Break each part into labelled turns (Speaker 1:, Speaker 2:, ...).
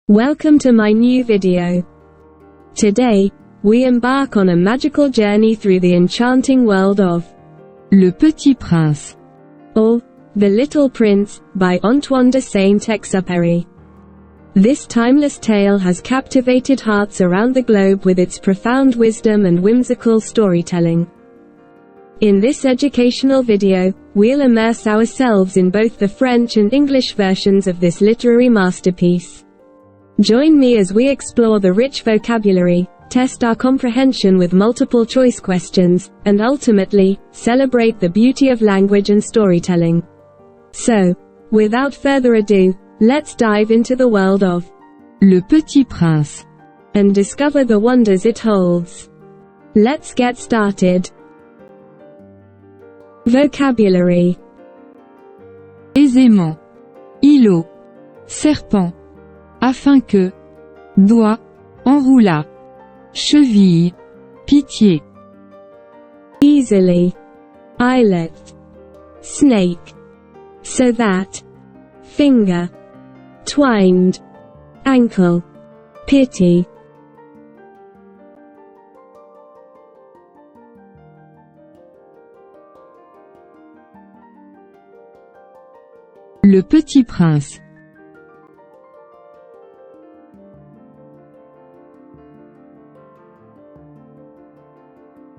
Speaker 1: Welcome to my new video. Today, we embark on a magical journey through the enchanting world of
Speaker 2: Le Petit Prince,
Speaker 1: or The Little Prince, by Antoine de Saint-Exupéry. This timeless tale has captivated hearts around the globe with its profound wisdom and whimsical storytelling. In this educational video, we'll immerse ourselves in both the French and English versions of this literary masterpiece. Join me as we explore the rich vocabulary, test our comprehension with multiple choice questions, and ultimately, celebrate the beauty of language and storytelling. So, without further ado, let's dive into the world of
Speaker 2: Le Petit Prince,
Speaker 1: and discover the wonders it holds. Let's get started. Vocabulary.
Speaker 2: aisément, îlot, serpent, afin que, doigt, enroula, cheville, pitié,
Speaker 1: Easily. Eyelet. Snake. So that. Finger. Twined. Ankle. Pity.
Speaker 2: Le Petit Prince.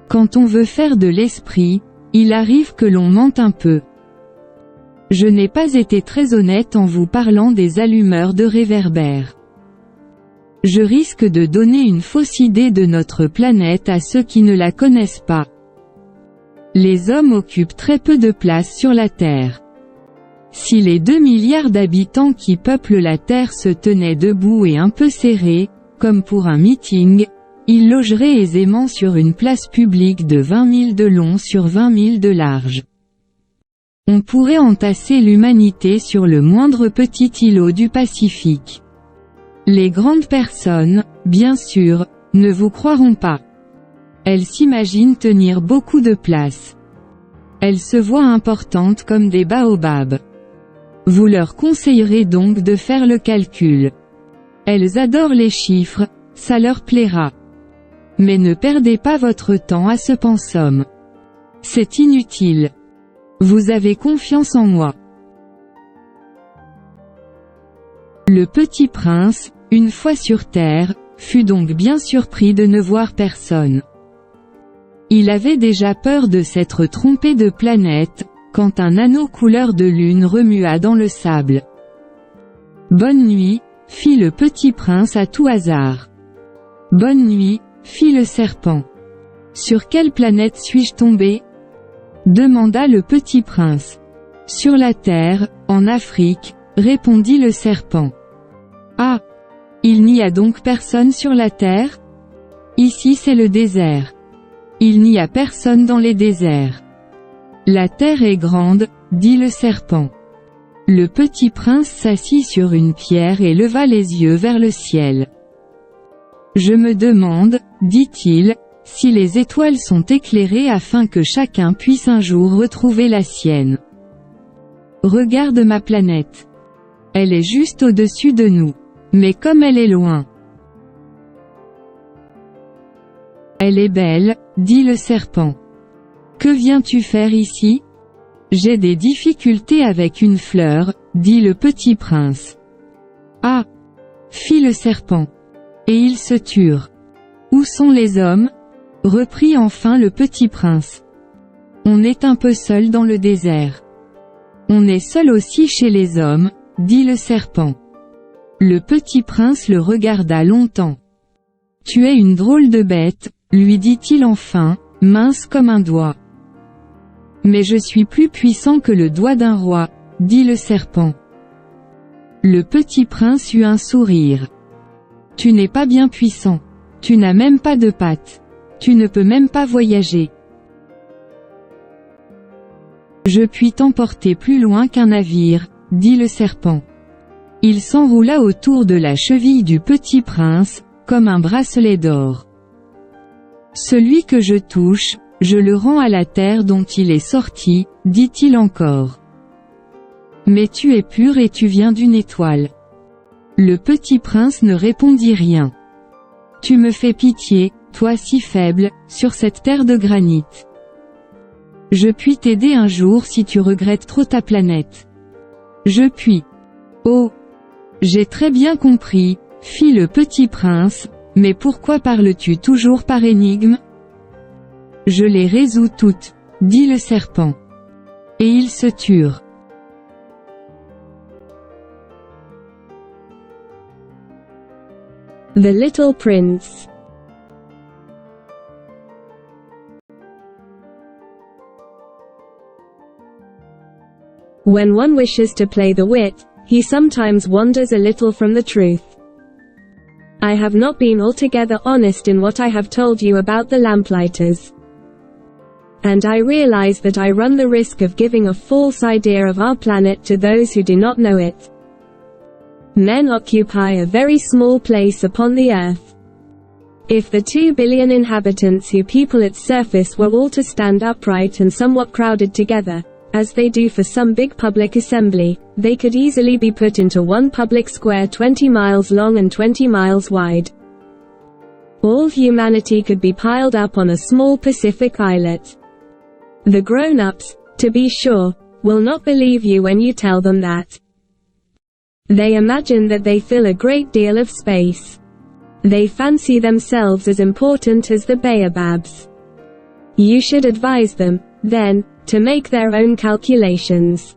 Speaker 2: Quand on veut faire de l'esprit, il arrive que l'on mente un peu. Je n'ai pas été très honnête en vous parlant des allumeurs de réverbères. Je risque de donner une fausse idée de notre planète à ceux qui ne la connaissent pas. Les hommes occupent très peu de place sur la Terre. Si les 2 milliards d'habitants qui peuplent la Terre se tenaient debout et un peu serrés, comme pour un meeting, ils logeraient aisément sur une place publique de 20 000 de long sur 20 000 de large. On pourrait entasser l'humanité sur le moindre petit îlot du Pacifique. Les grandes personnes, bien sûr, ne vous croiront pas. Elles s'imaginent tenir beaucoup de place. Elles se voient importantes comme des baobabs. Vous leur conseillerez donc de faire le calcul. Elles adorent les chiffres, ça leur plaira. Mais ne perdez pas votre temps à ce pensum. C'est inutile. Vous avez confiance en moi. Le Petit Prince, une fois sur Terre, fut donc bien surpris de ne voir personne. Il avait déjà peur de s'être trompé de planète, quand un anneau couleur de lune remua dans le sable. Bonne nuit, fit le Petit Prince à tout hasard. Bonne nuit, fit le serpent. Sur quelle planète suis-je tombé? Demanda le Petit Prince. Sur la Terre, en Afrique, répondit le serpent. Ah! Il n'y a donc personne sur la Terre? Ici c'est le désert. Il n'y a personne dans les déserts. La Terre est grande, dit le serpent. Le Petit Prince s'assit sur une pierre et leva les yeux vers le ciel. Je me demande, dit-il, si les étoiles sont éclairées afin que chacun puisse un jour retrouver la sienne. Regarde ma planète. Elle est juste au-dessus de nous. Mais comme elle est loin. Elle est belle, dit le serpent. Que viens-tu faire ici? J'ai des difficultés avec une fleur, dit le Petit Prince. Ah! Fit le serpent. Et ils se turent. Où sont les hommes? Reprit enfin le Petit Prince. On est un peu seul dans le désert. On est seul aussi chez les hommes, dit le serpent. Le Petit Prince le regarda longtemps. Tu es une drôle de bête, lui dit-il enfin, mince comme un doigt. Mais je suis plus puissant que le doigt d'un roi, dit le serpent. Le Petit Prince eut un sourire. Tu n'es pas bien puissant. Tu n'as même pas de pattes. Tu ne peux même pas voyager. Je puis t'emporter plus loin qu'un navire, dit le serpent. Il s'enroula autour de la cheville du Petit Prince, comme un bracelet d'or. Celui que je touche, je le rends à la terre dont il est sorti, dit-il encore. Mais tu es pur et tu viens d'une étoile. Le petit prince ne répondit rien. Tu me fais pitié, toi si faible, sur cette terre de granit. Je puis t'aider un jour si tu regrettes trop ta planète. Je puis. Oh. J'ai très bien compris, fit le petit prince, mais pourquoi parles-tu toujours par énigme? Je les résous toutes, dit le serpent. Et ils se turent.
Speaker 1: The Little Prince. When one wishes to play the wit, he sometimes wanders a little from the truth. I have not been altogether honest in what I have told you about the lamplighters. And I realize that I run the risk of giving a false idea of our planet to those who do not know it. Men occupy a very small place upon the earth. If the 2 billion inhabitants who people its surface were all to stand upright and somewhat crowded together, as they do for some big public assembly, they could easily be put into one public square 20 miles long and 20 miles wide. All humanity could be piled up on a small Pacific islet. The grown-ups, to be sure, will not believe you when you tell them that. They imagine that they fill a great deal of space. They fancy themselves as important as the baobabs. You should advise them, then, to make their own calculations.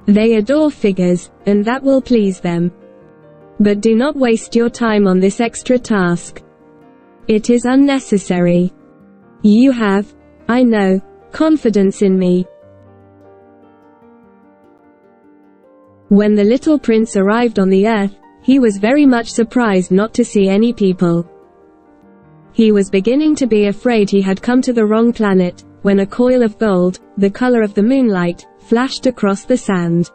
Speaker 1: They adore figures, and that will please them. But do not waste your time on this extra task. It is unnecessary. You have, I know, confidence in me. When the little prince arrived on the earth, he was very much surprised not to see any people. He was beginning to be afraid he had come to the wrong planet, when a coil of gold, the color of the moonlight, flashed across the sand.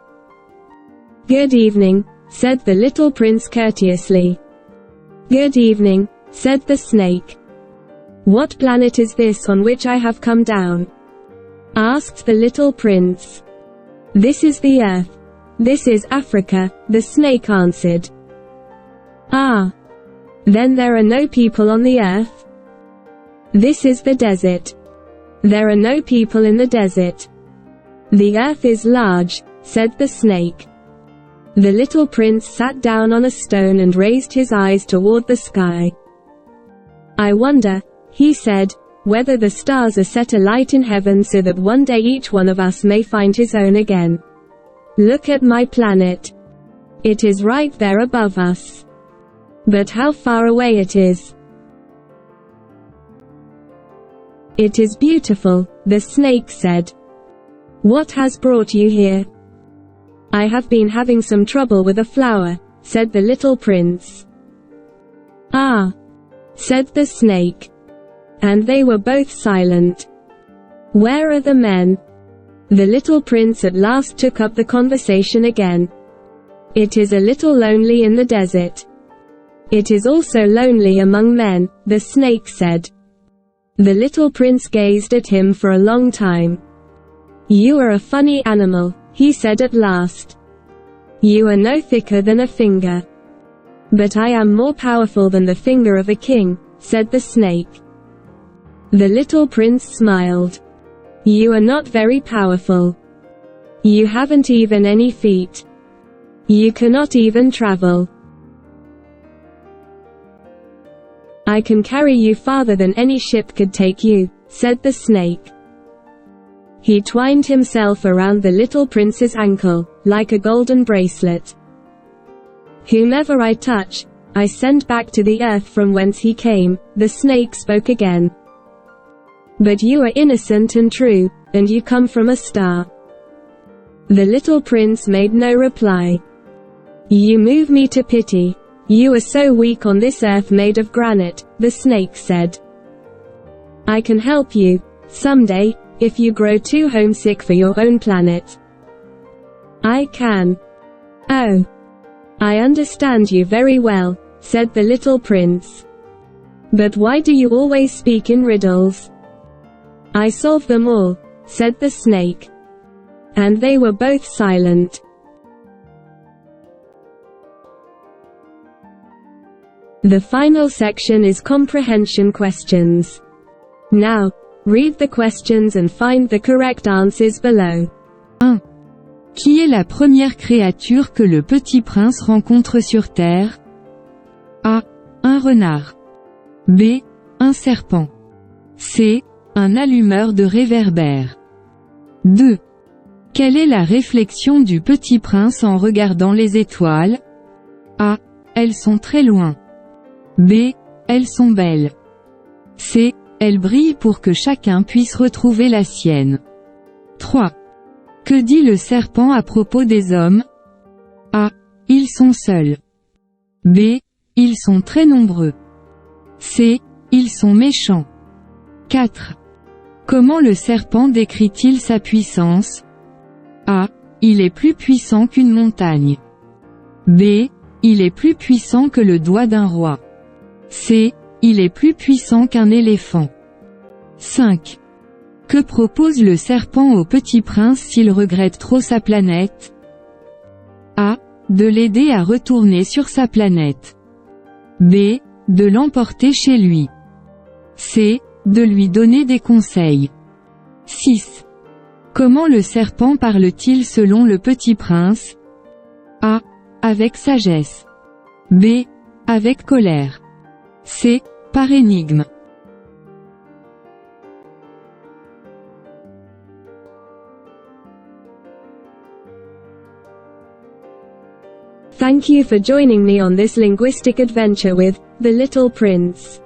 Speaker 1: "Good evening," said the little prince courteously. "Good evening," said the snake. "What planet is this on which I have come down?" asked the little prince. "This is the earth. This is Africa," the snake answered. "Ah. Then there are no people on the earth?" "This is the desert. There are no people in the desert." "The earth is large," said the snake. The little prince sat down on a stone and raised his eyes toward the sky. "I wonder," he said, "whether the stars are set alight in heaven so that one day each one of us may find his own again. Look at my planet. It is right there above us. But how far away it is." "It is beautiful," the snake said. "What has brought you here?" "I have been having some trouble with a flower," said the little prince. "Ah," said the snake. And they were both silent. "Where are the men?" The little prince at last took up the conversation again. "It is a little lonely in the desert. It is also lonely among men," the snake said. The little prince gazed at him for a long time. "You are a funny animal," he said at last. "You are no thicker than a finger." "But I am more powerful than the finger of a king," said the snake. The little prince smiled. "You are not very powerful. You haven't even any feet. You cannot even travel." "I can carry you farther than any ship could take you," said the snake. He twined himself around the little prince's ankle, like a golden bracelet. "Whomever I touch, I send back to the earth from whence he came," the snake spoke again. "But you are innocent and true, and you come from a star." The little prince made no reply. "You move me to pity. You are so weak on this earth made of granite," the snake said. "I can help you, someday, if you grow too homesick for your own planet." "I can." "Oh. I understand you very well," said the little prince. "But why do you always speak in riddles?" "I solve them all," said the snake. And they were both silent. The final section is comprehension questions. Now, read the questions and find the correct answers below.
Speaker 2: 1. Qui est la première créature que le petit prince rencontre sur Terre? A. Un renard. B. Un serpent. C. Un allumeur de réverbère. 2. Quelle est la réflexion du petit prince en regardant les étoiles? A. Elles sont très loin. B. Elles sont belles. C. Elles brillent pour que chacun puisse retrouver la sienne. 3. Que dit le serpent à propos des hommes? A. Ils sont seuls. B. Ils sont très nombreux. C. Ils sont méchants. 4. Comment le serpent décrit-il sa puissance? A. Il est plus puissant qu'une montagne. B. Il est plus puissant que le doigt d'un roi. C. Il est plus puissant qu'un éléphant. 5. Que propose le serpent au petit prince s'il regrette trop sa planète? A. De l'aider à retourner sur sa planète. B. De l'emporter chez lui. C. De lui donner des conseils. 6. Comment le serpent parle-t-il selon le petit prince? A. Avec sagesse. B. Avec colère. C. Par énigme.
Speaker 1: Thank you for joining me on this linguistic adventure with The Little Prince.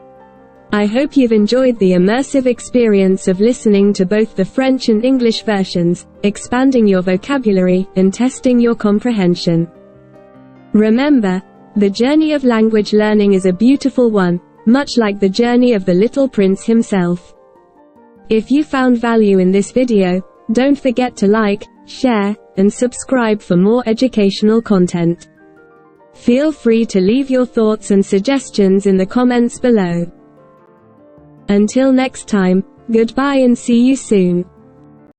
Speaker 1: I hope you've enjoyed the immersive experience of listening to both the French and English versions, expanding your vocabulary, and testing your comprehension. Remember, the journey of language learning is a beautiful one, much like the journey of the Little Prince himself. If you found value in this video, don't forget to like, share, and subscribe for more educational content. Feel free to leave your thoughts and suggestions in the comments below. Until next time, goodbye and see you soon.